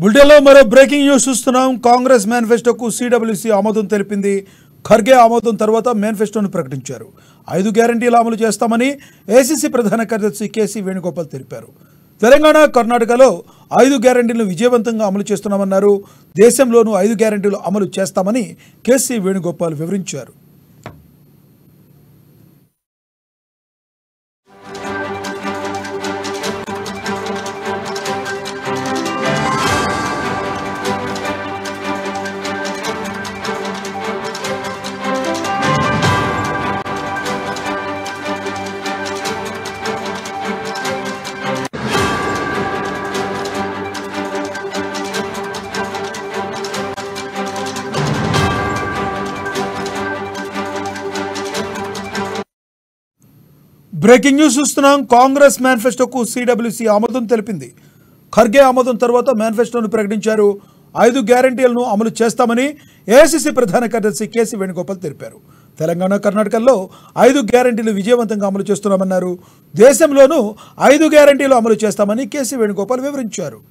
బుల్టెన్లో మరో breaking news చూస్తున్నాం. Congress మేనిఫెస్టోకు CWC ఆమోదం తెలిపింది. ఖర్గే ఆమోదం తర్వాత మేనిఫెస్టోను ప్రకటించారు. 5 గ్యారంటీలు అమలు చేస్తామని ఏసీసీ ప్రధాన కార్యదర్శి కేసీ వేణుగోపాల్ తెలిపారు. తెలంగాణ, కర్ణాటకలో 5 గ్యారంటీలను విజయవంతంగా అమలు చేస్తున్నామన్నారు. దేశంలోనూ 5 గ్యారంటీలు అమలు చేస్తామని కేసీ వేణుగోపాల్ వివరించారు. బ్రేకింగ్ న్యూస్ చూస్తున్నాం. కాంగ్రెస్ మేనిఫెస్టోకు సిడబ్ల్యూసీ ఆమోదం తెలిపింది. ఖర్గే ఆమోదం తర్వాత మేనిఫెస్టోను ప్రకటించారు. 5 గ్యారంటీలను అమలు చేస్తామని ఏఐసీసీ ప్రధాన కార్యదర్శి కేసీ వేణుగోపాల్ తెలిపారు. తెలంగాణ, కర్ణాటకల్లో 5 గ్యారంటీలు విజయవంతంగా అమలు చేస్తున్నామన్నారు. దేశంలోనూ 5 గ్యారంటీలు అమలు చేస్తామని కేసీ వేణుగోపాల్ వివరించారు.